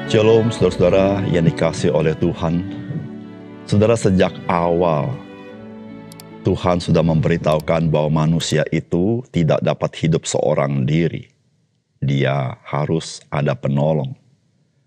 Shalom saudara-saudara yang dikasihi oleh Tuhan. Saudara, sejak awal Tuhan sudah memberitahukan bahwa manusia itu tidak dapat hidup seorang diri. Dia harus ada penolong.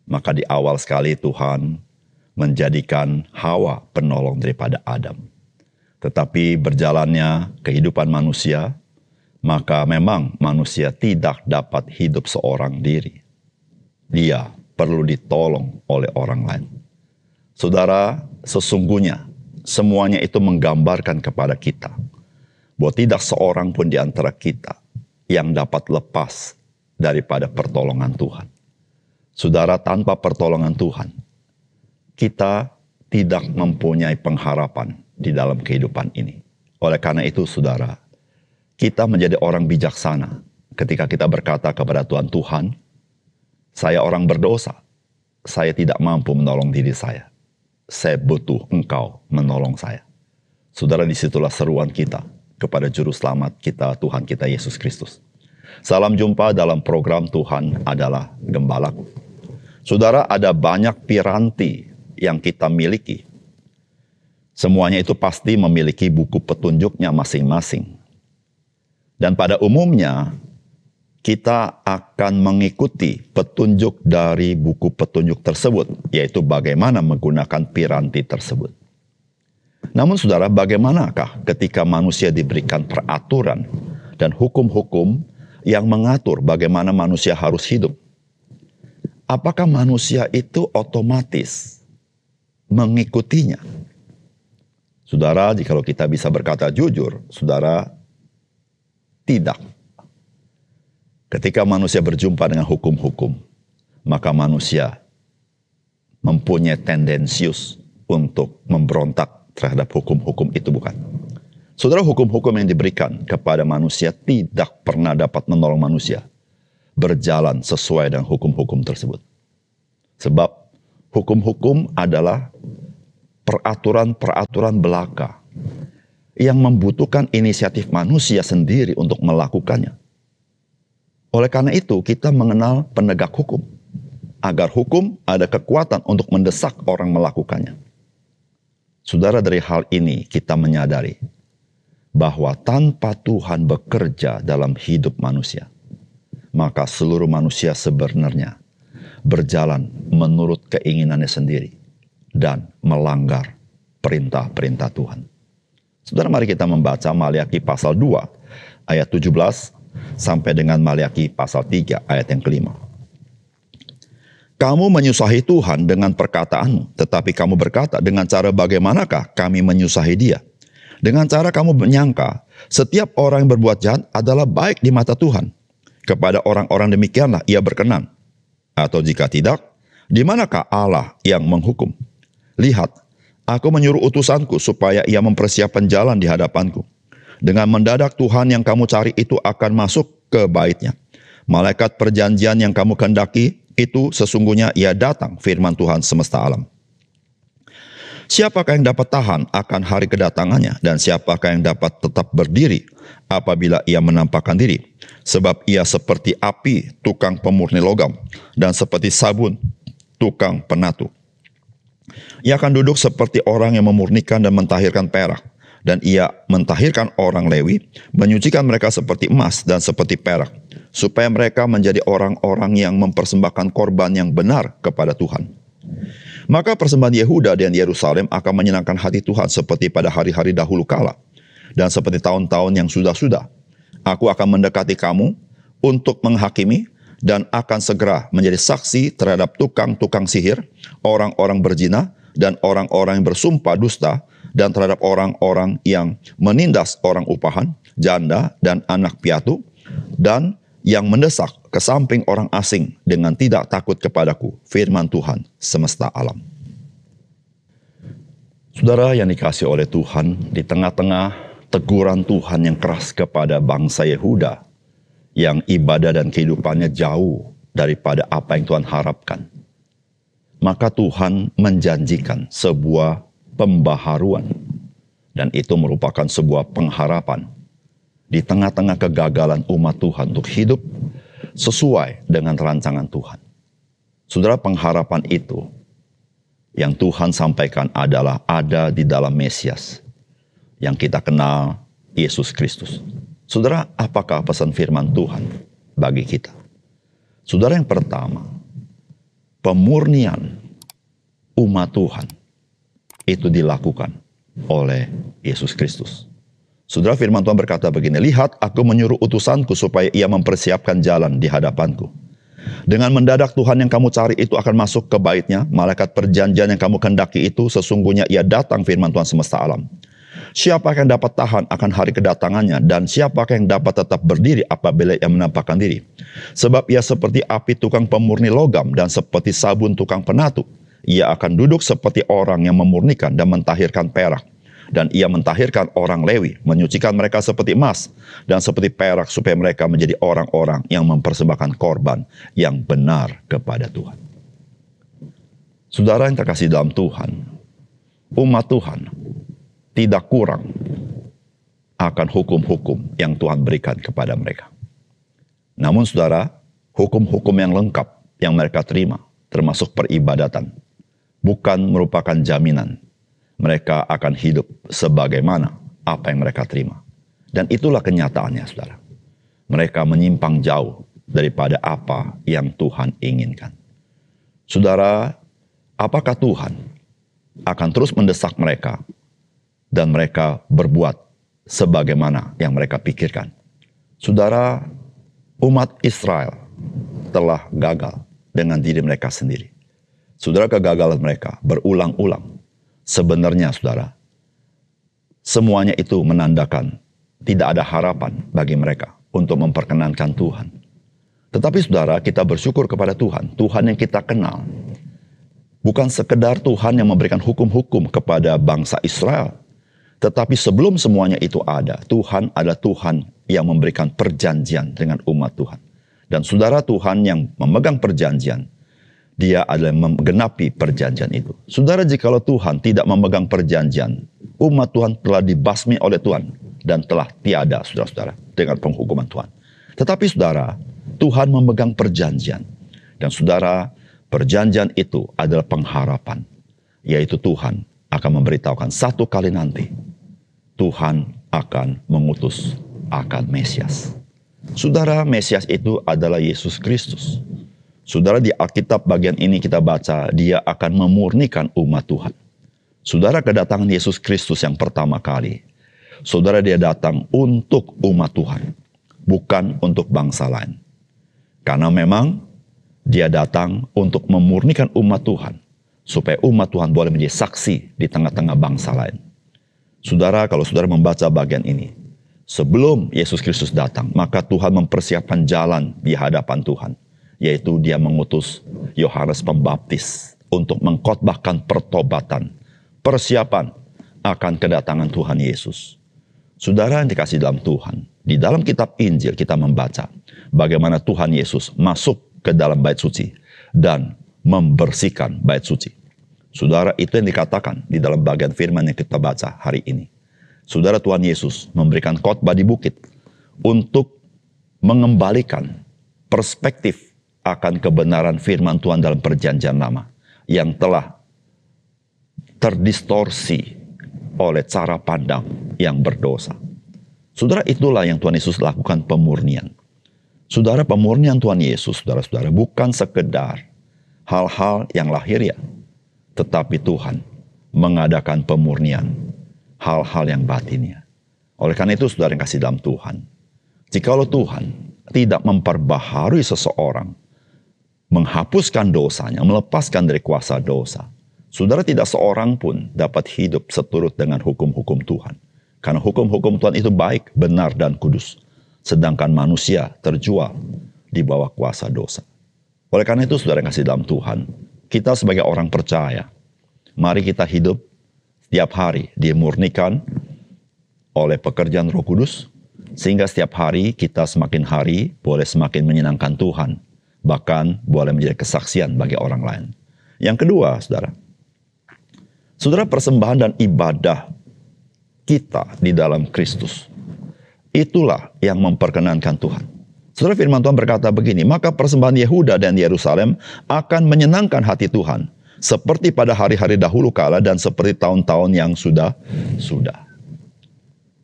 Maka di awal sekali Tuhan menjadikan Hawa penolong daripada Adam. Tetapi berjalannya kehidupan manusia, maka memang manusia tidak dapat hidup seorang diri. Dia perlu ditolong oleh orang lain. Saudara, sesungguhnya semuanya itu menggambarkan kepada kita bahwa tidak seorang pun di antara kita yang dapat lepas daripada pertolongan Tuhan. Saudara, tanpa pertolongan Tuhan, kita tidak mempunyai pengharapan di dalam kehidupan ini. Oleh karena itu, saudara, kita menjadi orang bijaksana ketika kita berkata kepada Tuhan, Tuhan, saya orang berdosa, saya tidak mampu menolong diri saya. Saya butuh Engkau menolong saya. Saudara, disitulah seruan kita kepada Juru Selamat kita, Tuhan kita Yesus Kristus. Salam jumpa dalam program Tuhan adalah Gembalaku. Saudara, ada banyak piranti yang kita miliki. Semuanya itu pasti memiliki buku petunjuknya masing-masing. Dan pada umumnya, kita akan mengikuti petunjuk dari buku petunjuk tersebut, yaitu bagaimana menggunakan piranti tersebut. Namun saudara, bagaimanakah ketika manusia diberikan peraturan dan hukum-hukum yang mengatur bagaimana manusia harus hidup? Apakah manusia itu otomatis mengikutinya? Saudara, jikalau kita bisa berkata jujur, saudara, tidak. Ketika manusia berjumpa dengan hukum-hukum, maka manusia mempunyai tendensius untuk memberontak terhadap hukum-hukum itu, bukan? Saudara, hukum-hukum yang diberikan kepada manusia tidak pernah dapat menolong manusia berjalan sesuai dengan hukum-hukum tersebut. Sebab hukum-hukum adalah peraturan-peraturan belaka yang membutuhkan inisiatif manusia sendiri untuk melakukannya. Oleh karena itu, kita mengenal penegak hukum, agar hukum ada kekuatan untuk mendesak orang melakukannya. Saudara, dari hal ini kita menyadari bahwa tanpa Tuhan bekerja dalam hidup manusia, maka seluruh manusia sebenarnya berjalan menurut keinginannya sendiri dan melanggar perintah-perintah Tuhan. Saudara, mari kita membaca Maliaki pasal 2 ayat 17 sampai dengan Maliaki pasal 3 ayat yang kelima. Kamu menyusahi Tuhan dengan perkataanmu, tetapi kamu berkata, dengan cara bagaimanakah kami menyusahi Dia? Dengan cara kamu menyangka setiap orang yang berbuat jahat adalah baik di mata Tuhan. Kepada orang-orang demikianlah Ia berkenan. Atau jika tidak, di manakah Allah yang menghukum? Lihat, aku menyuruh utusanku supaya Ia mempersiapkan jalan di hadapanku. Dengan mendadak Tuhan yang kamu cari itu akan masuk ke bait-Nya. Malaikat perjanjian yang kamu kehendaki itu sesungguhnya Ia datang, firman Tuhan semesta alam. Siapakah yang dapat tahan akan hari kedatangannya, dan siapakah yang dapat tetap berdiri apabila Ia menampakkan diri? Sebab Ia seperti api tukang pemurni logam, dan seperti sabun tukang penatu. Ia akan duduk seperti orang yang memurnikan dan mentahirkan perak. Dan Ia mentahirkan orang Lewi, menyucikan mereka seperti emas dan seperti perak, supaya mereka menjadi orang-orang yang mempersembahkan korban yang benar kepada Tuhan. Maka persembahan Yehuda dan Yerusalem akan menyenangkan hati Tuhan seperti pada hari-hari dahulu kala, dan seperti tahun-tahun yang sudah-sudah. Aku akan mendekati kamu untuk menghakimi, dan akan segera menjadi saksi terhadap tukang-tukang sihir, orang-orang berzina, dan orang-orang yang bersumpah dusta, dan terhadap orang-orang yang menindas orang upahan, janda, dan anak piatu, dan yang mendesak ke samping orang asing dengan tidak takut kepadaku, firman Tuhan semesta alam. Saudara yang dikasihi oleh Tuhan, di tengah-tengah teguran Tuhan yang keras kepada bangsa Yehuda, yang ibadah dan kehidupannya jauh daripada apa yang Tuhan harapkan, maka Tuhan menjanjikan sebuah pembaharuan, dan itu merupakan sebuah pengharapan di tengah-tengah kegagalan umat Tuhan untuk hidup sesuai dengan rancangan Tuhan. Saudara, pengharapan itu yang Tuhan sampaikan adalah ada di dalam Mesias yang kita kenal, Yesus Kristus. Saudara, apakah pesan firman Tuhan bagi kita? Saudara, yang pertama, pemurnian umat Tuhan itu dilakukan oleh Yesus Kristus. Saudara, firman Tuhan berkata begini, "Lihat, aku menyuruh utusanku supaya ia mempersiapkan jalan di hadapanku. Dengan mendadak Tuhan yang kamu cari itu akan masuk ke bait-Nya, malaikat perjanjian yang kamu kendaki itu sesungguhnya ia datang," firman Tuhan semesta alam. "Siapakah yang dapat tahan akan hari kedatangannya, dan siapakah yang dapat tetap berdiri apabila ia menampakkan diri? Sebab ia seperti api tukang pemurni logam dan seperti sabun tukang penatu. Ia akan duduk seperti orang yang memurnikan dan mentahirkan perak. Dan ia mentahirkan orang Lewi, menyucikan mereka seperti emas dan seperti perak, supaya mereka menjadi orang-orang yang mempersembahkan korban yang benar kepada Tuhan." Saudara yang terkasih dalam Tuhan, umat Tuhan tidak kurang akan hukum-hukum yang Tuhan berikan kepada mereka. Namun saudara, hukum-hukum yang lengkap yang mereka terima, termasuk peribadatan, bukan merupakan jaminan mereka akan hidup sebagaimana apa yang mereka terima. Dan itulah kenyataannya, saudara. Mereka menyimpang jauh daripada apa yang Tuhan inginkan. Saudara, apakah Tuhan akan terus mendesak mereka dan mereka berbuat sebagaimana yang mereka pikirkan? Saudara, umat Israel telah gagal dengan diri mereka sendiri. Saudara, kegagalan mereka berulang-ulang. Sebenarnya, saudara, semuanya itu menandakan tidak ada harapan bagi mereka untuk memperkenankan Tuhan. Tetapi saudara, kita bersyukur kepada Tuhan. Tuhan yang kita kenal bukan sekedar Tuhan yang memberikan hukum-hukum kepada bangsa Israel. Tetapi sebelum semuanya itu ada, Tuhan adalah Tuhan yang memberikan perjanjian dengan umat Tuhan. Dan saudara, Tuhan yang memegang perjanjian, Dia adalah yang menggenapi perjanjian itu. Saudara, jikalau Tuhan tidak memegang perjanjian, umat Tuhan telah dibasmi oleh Tuhan dan telah tiada, saudara-saudara, dengan penghukuman Tuhan. Tetapi saudara, Tuhan memegang perjanjian. Dan saudara, perjanjian itu adalah pengharapan, yaitu Tuhan akan memberitahukan satu kali nanti, Tuhan akan mengutus akan Mesias. Saudara, Mesias itu adalah Yesus Kristus. Saudara, di Alkitab bagian ini kita baca, Dia akan memurnikan umat Tuhan. Saudara, kedatangan Yesus Kristus yang pertama kali, saudara, Dia datang untuk umat Tuhan, bukan untuk bangsa lain. Karena memang Dia datang untuk memurnikan umat Tuhan, supaya umat Tuhan boleh menjadi saksi di tengah-tengah bangsa lain. Saudara, kalau saudara membaca bagian ini, sebelum Yesus Kristus datang, maka Tuhan mempersiapkan jalan di hadapan Tuhan. Yaitu Dia mengutus Yohanes Pembaptis untuk mengkhotbahkan pertobatan, persiapan akan kedatangan Tuhan Yesus. Saudara yang dikasih dalam Tuhan, di dalam kitab Injil kita membaca bagaimana Tuhan Yesus masuk ke dalam bait suci dan membersihkan bait suci. Saudara, itu yang dikatakan di dalam bagian firman yang kita baca hari ini. Saudara, Tuhan Yesus memberikan khotbah di bukit untuk mengembalikan perspektif akan kebenaran firman Tuhan dalam perjanjian lama yang telah terdistorsi oleh cara pandang yang berdosa. Saudara, itulah yang Tuhan Yesus lakukan, pemurnian. Saudara, pemurnian Tuhan Yesus, saudara-saudara, bukan sekedar hal-hal yang lahiriah, tetapi Tuhan mengadakan pemurnian hal-hal yang batinnya. Oleh karena itu, saudara yang kasih dalam Tuhan, jikalau Tuhan tidak memperbaharui seseorang, menghapuskan dosanya, melepaskan dari kuasa dosa, saudara, tidak seorang pun dapat hidup seturut dengan hukum-hukum Tuhan. Karena hukum-hukum Tuhan itu baik, benar, dan kudus. Sedangkan manusia terjual di bawah kuasa dosa. Oleh karena itu, saudara yang kasih dalam Tuhan, kita sebagai orang percaya, mari kita hidup setiap hari dimurnikan oleh pekerjaan Roh Kudus, sehingga setiap hari kita semakin hari boleh semakin menyenangkan Tuhan, bahkan boleh menjadi kesaksian bagi orang lain. Yang kedua, saudara, persembahan dan ibadah kita di dalam Kristus, itulah yang memperkenankan Tuhan. Saudara, firman Tuhan berkata begini, maka persembahan Yehuda dan Yerusalem akan menyenangkan hati Tuhan, seperti pada hari-hari dahulu kala dan seperti tahun-tahun yang sudah.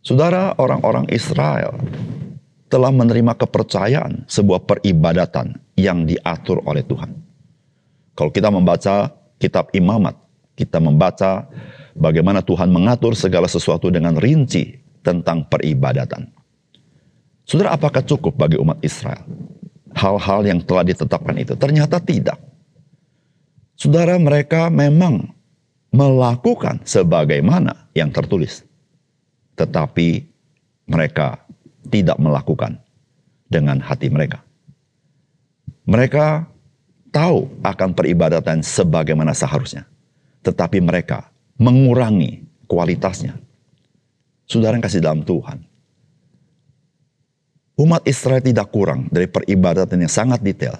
Saudara, orang-orang Israel telah menerima kepercayaan sebuah peribadatan yang diatur oleh Tuhan. Kalau kita membaca kitab Imamat, kita membaca bagaimana Tuhan mengatur segala sesuatu dengan rinci tentang peribadatan. Saudara, apakah cukup bagi umat Israel hal-hal yang telah ditetapkan itu? Ternyata tidak. Saudara, mereka memang melakukan sebagaimana yang tertulis. Tetapi mereka tidak melakukan dengan hati mereka. Mereka tahu akan peribadatan sebagaimana seharusnya. Tetapi mereka mengurangi kualitasnya. Saudara yang kasih dalam Tuhan, umat Israel tidak kurang dari peribadatan yang sangat detail.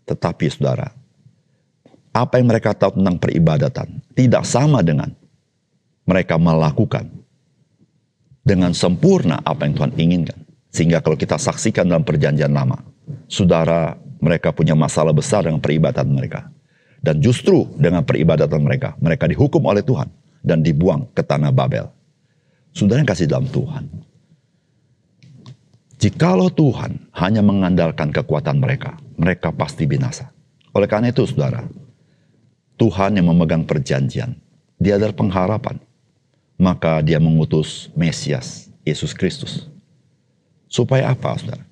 Tetapi saudara, apa yang mereka tahu tentang peribadatan tidak sama dengan mereka melakukan dengan sempurna apa yang Tuhan inginkan. Sehingga kalau kita saksikan dalam perjanjian lama, saudara, mereka punya masalah besar dengan peribadatan mereka. Dan justru dengan peribadatan mereka, mereka dihukum oleh Tuhan dan dibuang ke tanah Babel. Saudara yang kasih dalam Tuhan, jikalau Tuhan hanya mengandalkan kekuatan mereka, mereka pasti binasa. Oleh karena itu, saudara, Tuhan yang memegang perjanjian, Dia adalah pengharapan. Maka Dia mengutus Mesias, Yesus Kristus. Supaya apa, saudara?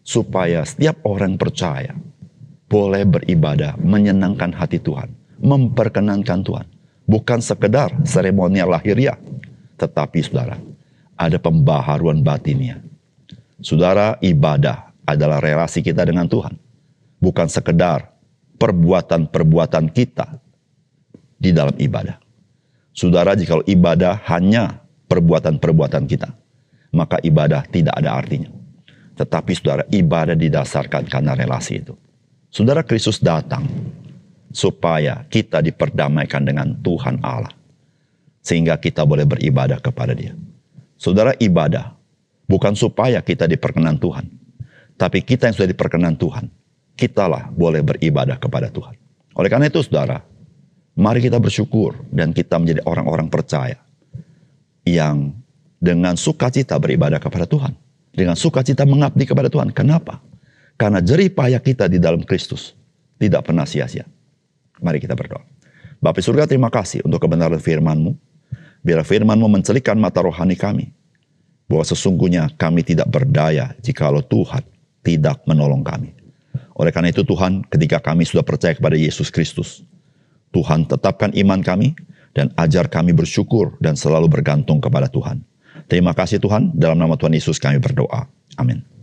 Supaya setiap orang percaya boleh beribadah, menyenangkan hati Tuhan, memperkenankan Tuhan. Bukan sekedar seremonial lahiriah, tetapi saudara, ada pembaharuan batinnya. Saudara, ibadah adalah relasi kita dengan Tuhan. Bukan sekedar perbuatan-perbuatan kita di dalam ibadah. Saudara, jika ibadah hanya perbuatan-perbuatan kita, maka ibadah tidak ada artinya. Tetapi saudara, ibadah didasarkan karena relasi itu. Saudara, Kristus datang supaya kita diperdamaikan dengan Tuhan Allah. Sehingga kita boleh beribadah kepada Dia. Saudara, ibadah bukan supaya kita diperkenan Tuhan. Tapi kita yang sudah diperkenan Tuhan, kitalah boleh beribadah kepada Tuhan. Oleh karena itu saudara, mari kita bersyukur dan kita menjadi orang-orang percaya yang dengan sukacita beribadah kepada Tuhan. Dengan sukacita mengabdi kepada Tuhan. Kenapa? Karena jerih payah kita di dalam Kristus tidak pernah sia-sia. Mari kita berdoa. Bapa surga, terima kasih untuk kebenaran firman-Mu. Biar firman-Mu mencelikkan mata rohani kami, bahwa sesungguhnya kami tidak berdaya jikalau Tuhan tidak menolong kami. Oleh karena itu Tuhan, ketika kami sudah percaya kepada Yesus Kristus, Tuhan tetapkan iman kami dan ajar kami bersyukur dan selalu bergantung kepada Tuhan. Terima kasih Tuhan, dalam nama Tuhan Yesus kami berdoa. Amin.